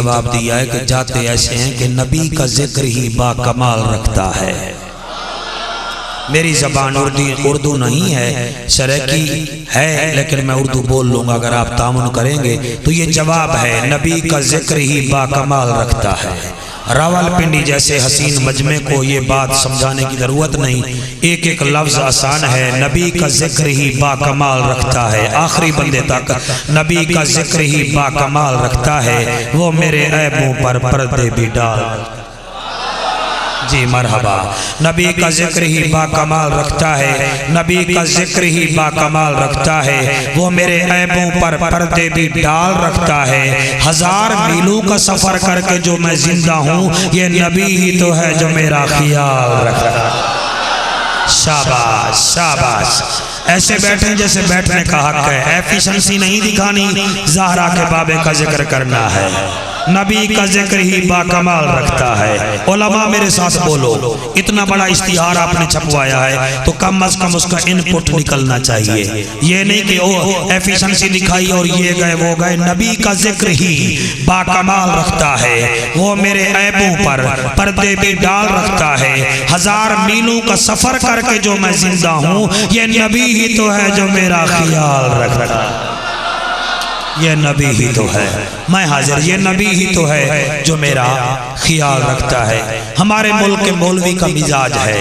जवाब दिया है कि जाते ऐसे हैं कि नबी का जिक्र ही बाकमाल रखता है। मेरी ज़बान उर्दू नहीं है, सराइकी है, लेकिन मैं उर्दू बोल लूँगा अगर आप तामुन करेंगे तो ये जवाब है, नबी का जिक्र ही बाकमाल रखता है। रावलपिंडी जैसे हसीन मजमे को ये बात समझाने की ज़रूरत नहीं, एक एक लफ्ज़ आसान है। नबी का जिक्र ही बाकमाल रखता है, आखिरी बंदे तक नबी का जिक्र ही बाकमाल रखता है। वो मेरे ऐबों पर पर्दे भी डाल, जी मरहबा। नबी का जिक्र ही बाकमाल रखता है, नबी का जिक्र ही बाकमाल रखता है। वो मेरे ऐबों पर पर्दे भी डाल रखता है। हजार मीलों का सफर करके जो मैं जिंदा हूँ, ये नबी ही तो है जो मेरा ख्याल रखता है। शाबाश शाबाश, ऐसे बैठे जैसे बैठने का हक है। एफिशिएंसी नहीं दिखानी, ज़हरा के बाबे का जिक्र करना है। नबी का जिक्र ही बाकमाल रखता है। उलमा मेरे साथ बोलो, इतना बड़ा इश्तिहार आपने छपवाया है तो कम अज कम उसका इनपुट निकलना चाहिए। ये नहीं कि ओ एफिशिएंसी दिखाई और ये गए वो गए। नबी का जिक्र ही बाकमाल रखता है। वो मेरे ऐबों पर पर्दे भी डाल रखता है। हजार मीलों का सफर करके जो मैं जिंदा हूँ, ये नबी ही तो है जो मेरा ख्याल रखता है। ये नबी ही तो है, मैं हाजिर, ये नबी ही तो है जो मेरा ख्याल रखता है। हमारे मुल्क के मौलवी का मिजाज है,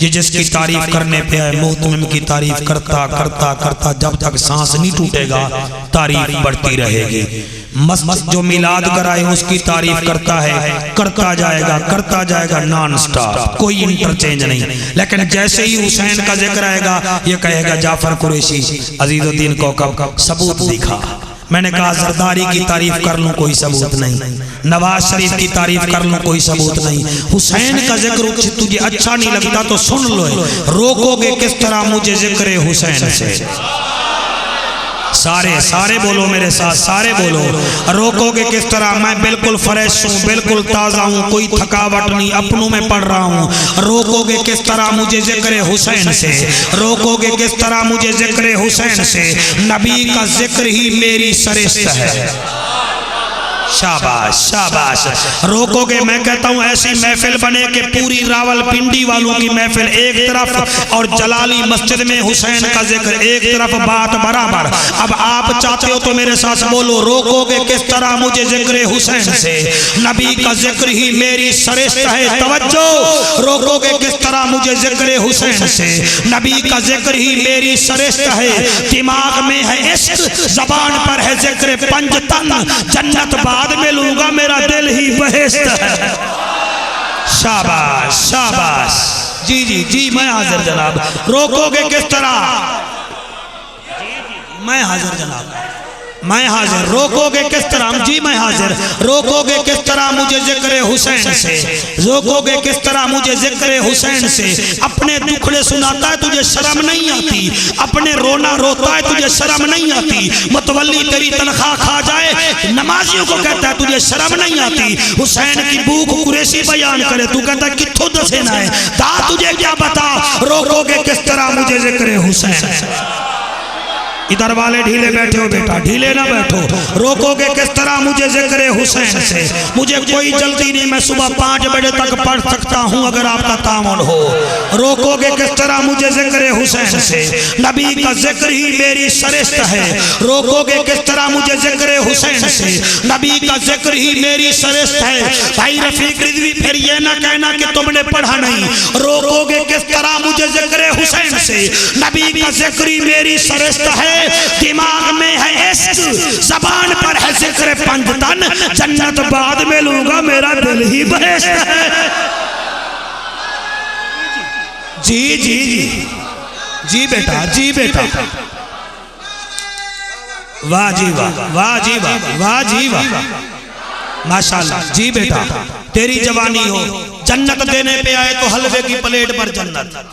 ये जिसकी तारीफ करने पे है मोहतमिम की तारीफ करता करता करता जब तक सांस नहीं टूटेगा तारीफ बढ़ती रहेगी। मस्त जो मिलाद कराए उसकी तारीफ करता है, करता जाएगा नॉन स्टॉप, कोई इंटरचेंज नहीं। लेकिन जैसे ही हुसैन का जिक्र आएगा ये कहेगा जाफर कुरैशी अजीजुद्दीन को कब सबूत दिखा। मैंने कहा जरदारी की तारीफ कर लूं, कोई सबूत नहीं। नवाज शरीफ की तारीफ कर लूं, कोई सबूत नहीं। हुसैन का जिक्र तुझे अच्छा नहीं लगता तो सुन लो, रोकोगे किस तरह मुझे जिक्र हुसैन से। सारे बोलो मेरे साथ, सारे बोलो, रोकोगे किस तरह। मैं बिल्कुल फ्रेश हूँ, बिल्कुल ताज़ा हूँ, कोई थकावट नहीं, अपनों में पढ़ रहा हूँ। रोकोगे किस तरह मुझे जिक्र हुसैन से, रोकोगे किस तरह मुझे जिक्र हुसैन से। नबी का जिक्र ही मेरी सरिश्त है। शाबाश शाबाश, रोकोगे। मैं कहता हूँ ऐसी महफिल बने कि पूरी रावलपिंडी वालों की महफिल एक तरफ और जलाली मस्जिद में हुसैन का जिक्र एक तरफ, बात बराबर। अब आप चाहते हो तो मेरे साथ बोलो, रोकोगे किस तरह मुझे जिक्र हुसैन से। नबी का जिक्र ही मेरी सरिश्त है। तवज्जो, रोकोगे किस तरह मुझे जिक्र हुसैन से। नबी का जिक्र ही मेरी सरिश्त है। दिमाग में है इश्क, जबान पर है जिक्र पंजतन, जन्नत बाद में लूंगा, मेरा दिल ही बहिश्त है। शाबाश शाबाश, जी जी जी, मैं हाजिर जनाब। रोकोगे किस तरह, मैं हाजिर जनाब, मैं हाजिर। रोकोगे किस तरह, जी मैं हाजिर। रोकोगे किस तरह मुझे जिक्र हुसैन से, रोकोगे किस तरह मुझे जिक्र हुसैन से। अपने दुखड़े सुनाता है तुझे शर्म नहीं आती, अपने रोना रोता है तुझे शर्म नहीं आती। मुतवल्ली तेरी तनख्वाह खा जाए, नमाजियों को कहता है तुझे शर्म नहीं आती। हुसैन की भूख कुरैशी बयान करे, तू कहता है कित्थों दसेना है, दा तुझे क्या बता। रोकोगे किस तरह मुझे जिक्र हुसैन से। इधर वाले ढीले बैठे हो बेटा, ढीले ना बैठो। रोकोगे किस तरह मुझे जिक्र हुसैन से। मुझे कोई जल्दी नहीं, मैं सुबह 5 बजे तक पढ़ सकता हूँ अगर आपका तामुन हो। रोकोगे किस तरह मुझे जिक्र हुसैन से। नबी का जिक्र ही मेरी सरिश्त है। रोकोगे किस तरह मुझे जिक्र हुसैन से। नबी का जिक्र ही मेरी सरिश्त है। भाई रफीक रिजवी फिर ये ना कहना कि तुमने पढ़ा नहीं। रोकोगे किस तरह मुझे जिक्र हुसैन से। नबी का जिक्र ही मेरी सरिश्त है। दिमाग में है इश्क, जबान पर है जिक्र पंजतन, जन्नत बाद में लूंगा, मेरा दिल ही बहिश्त है। जी जी जी जी बेटा, जी बेटा, वाह जी वाह, वाह जी वाह, वाह जी वाह, माशाल्लाह। जी बेटा, तेरी जवानी हो, जन्नत देने पे आए तो हलवे की प्लेट पर जन्नत।